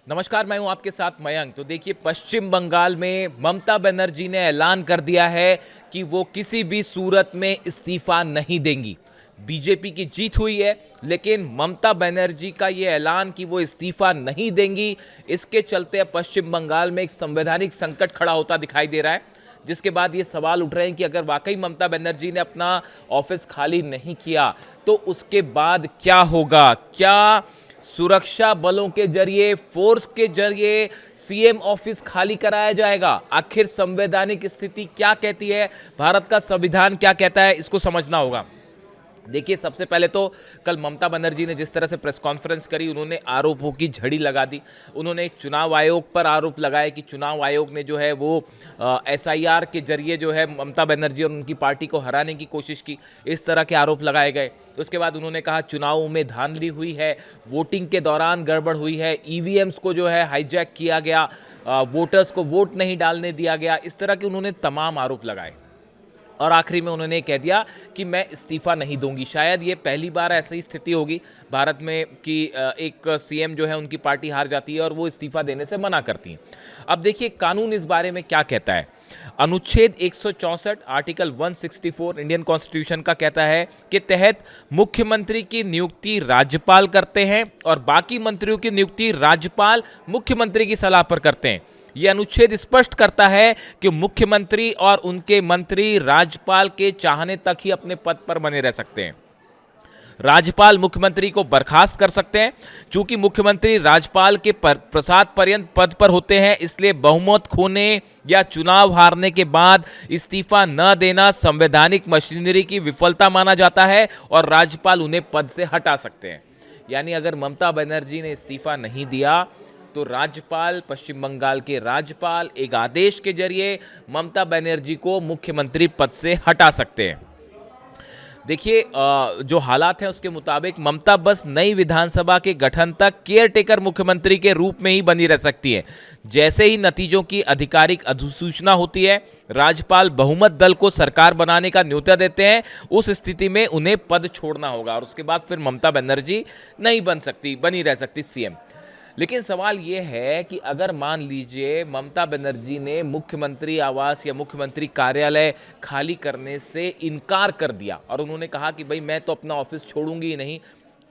नमस्कार, मैं हूं आपके साथ मयंक। तो देखिए, पश्चिम बंगाल में ममता बनर्जी ने ऐलान कर दिया है कि वो किसी भी सूरत में इस्तीफा नहीं देंगी। बीजेपी की जीत हुई है, लेकिन ममता बनर्जी का ये ऐलान कि वो इस्तीफा नहीं देंगी, इसके चलते पश्चिम बंगाल में एक संवैधानिक संकट खड़ा होता दिखाई दे रहा है। जिसके बाद ये सवाल उठ रहे हैं कि अगर वाकई ममता बनर्जी ने अपना ऑफिस खाली नहीं किया तो उसके बाद क्या होगा। क्या सुरक्षा बलों के जरिए, फोर्स के जरिए सीएम ऑफिस खाली कराया जाएगा? आखिर संवैधानिक स्थिति क्या कहती है, भारत का संविधान क्या कहता है, इसको समझना होगा। देखिए, सबसे पहले तो कल ममता बनर्जी ने जिस तरह से प्रेस कॉन्फ्रेंस करी, उन्होंने आरोपों की झड़ी लगा दी। उन्होंने चुनाव आयोग पर आरोप लगाए कि चुनाव आयोग ने जो है वो एसआईआर के जरिए जो है ममता बनर्जी और उनकी पार्टी को हराने की कोशिश की। इस तरह के आरोप लगाए गए। उसके बाद उन्होंने कहा चुनावों में धांधली हुई है, वोटिंग के दौरान गड़बड़ हुई है, ईवीएम्स को जो है हाईजैक किया गया, वोटर्स को वोट नहीं डालने दिया गया। इस तरह के उन्होंने तमाम आरोप लगाए और आखिरी में उन्होंने कह दिया कि मैं इस्तीफा नहीं दूंगी। शायद ये पहली बार ऐसी स्थिति होगी भारत में कि एक सीएम जो है उनकी पार्टी हार जाती है और वो इस्तीफा देने से मना करती हैं। अब देखिए, कानून इस बारे में क्या कहता है। अनुच्छेद 164 आर्टिकल 164 इंडियन कॉन्स्टिट्यूशन का कहता है कि तहत मुख्यमंत्री की नियुक्ति राज्यपाल करते हैं और बाकी मंत्रियों की नियुक्ति राज्यपाल मुख्यमंत्री की सलाह पर करते हैं। यह अनुच्छेद स्पष्ट करता है कि मुख्यमंत्री और उनके मंत्री राज्यपाल के चाहने तक ही अपने पद पर बने रह सकते हैं। राज्यपाल मुख्यमंत्री को बर्खास्त कर सकते हैं। चूंकि मुख्यमंत्री राज्यपाल के प्रसाद पर्यंत पद पर होते हैं, इसलिए बहुमत खोने या चुनाव हारने के बाद इस्तीफा न देना संवैधानिक मशीनरी की विफलता माना जाता है और राज्यपाल उन्हें पद से हटा सकते हैं। यानी अगर ममता बनर्जी ने इस्तीफा नहीं दिया तो राज्यपाल, पश्चिम बंगाल के राज्यपाल एक आदेश के जरिए ममता बनर्जी को मुख्यमंत्री पद से हटा सकते हैं। देखिए, जो हालात हैं उसके मुताबिक ममता बस नई विधानसभा के गठन तक केयरटेकर मुख्यमंत्री के रूप में ही बनी रह सकती है। जैसे ही नतीजों की आधिकारिक अधिसूचना होती है, राज्यपाल बहुमत दल को सरकार बनाने का न्योता देते हैं। उस स्थिति में उन्हें पद छोड़ना होगा और उसके बाद फिर ममता बनर्जी नहीं बनी रह सकती सीएम। लेकिन सवाल ये है कि अगर मान लीजिए ममता बनर्जी ने मुख्यमंत्री आवास या मुख्यमंत्री कार्यालय खाली करने से इनकार कर दिया और उन्होंने कहा कि भाई मैं तो अपना ऑफिस छोड़ूंगी ही नहीं,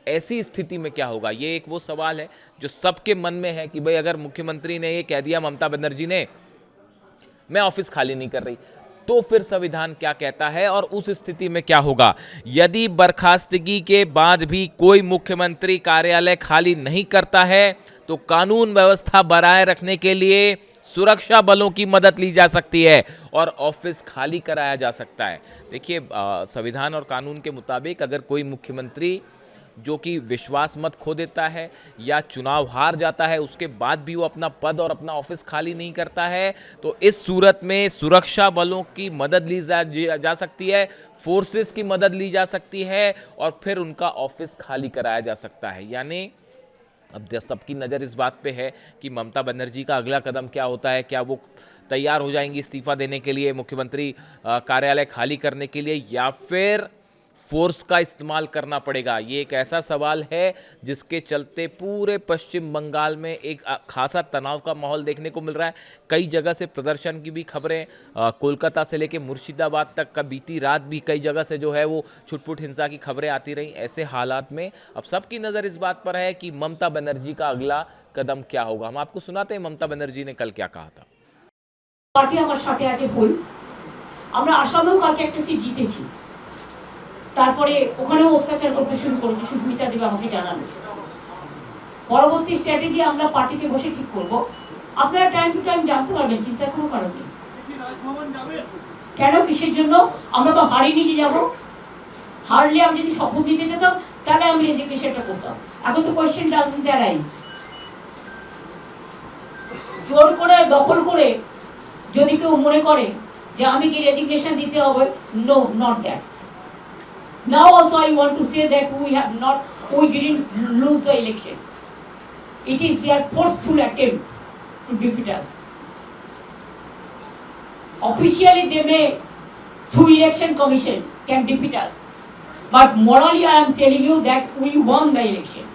ऐसी स्थिति में क्या होगा? ये एक वो सवाल है जो सबके मन में है कि भाई अगर मुख्यमंत्री ने ये कह दिया, ममता बनर्जी ने, मैं ऑफिस खाली नहीं कर रही, तो फिर संविधान क्या कहता है और उस स्थिति में क्या होगा? यदि बर्खास्तगी के बाद भी कोई मुख्यमंत्री कार्यालय खाली नहीं करता है तो कानून व्यवस्था बनाए रखने के लिए सुरक्षा बलों की मदद ली जा सकती है और ऑफिस खाली कराया जा सकता है। देखिए, संविधान और कानून के मुताबिक अगर कोई मुख्यमंत्री जो कि विश्वास मत खो देता है या चुनाव हार जाता है, उसके बाद भी वो अपना पद और अपना ऑफिस खाली नहीं करता है, तो इस सूरत में सुरक्षा बलों की मदद ली जा सकती है, फोर्सेस की मदद ली जा सकती है और फिर उनका ऑफिस खाली कराया जा सकता है। यानी अब सबकी नज़र इस बात पे है कि ममता बनर्जी का अगला कदम क्या होता है। क्या वो तैयार हो जाएंगी इस्तीफा देने के लिए, मुख्यमंत्री कार्यालय खाली करने के लिए, या फिर फोर्स का इस्तेमाल करना पड़ेगा? ये एक ऐसा सवाल है जिसके चलते पूरे पश्चिम बंगाल में एक खासा तनाव का माहौल देखने को मिल रहा है। कई जगह से प्रदर्शन की भी खबरें, कोलकाता से लेकर मुर्शिदाबाद तक का बीती रात भी कई जगह से जो है वो छुटपुट हिंसा की खबरें आती रहीं। ऐसे हालात में अब सबकी नज़र इस बात पर है कि ममता बनर्जी का अगला कदम क्या होगा। हम आपको सुनाते हैं ममता बनर्जी ने कल क्या कहा था। पार्टी আমার সাথে আছে ভুল, আমরা আসামেও কালকে একটা সিট জিতেছি, তারপরে ওখানেও অত্যাচার করতে শুরু করেছে, সুস্মিতা দেব আমাকে জানালো। পরবর্তী স্ট্র্যাটেজি আমরা পার্টিতে বসে ঠিক করব। আপনারা টাইম টু টাইম জানতে পারবেন, চিন্তা কোনো কারণ নেই। কেন, কিসের জন্য? আমরা তো হারিয়ে যে যাব। হারলে আমি যদি শপথ দিতে যেতাম তাহলে আমি রেজিগনেশনটা করতাম। এখন তো কোয়েশ্চেন ডাজন্ট অ্যারাইজ। জোর করে দখল করে যদি কেউ মনে করে যে আমি কি রেজিগনেশন দিতে হবে, no, not that. Now also I want to say that we didn't lose the election. It is their forceful attempt to defeat us. Officially they may, through election commission, can defeat us. But morally I am telling you that we won the election.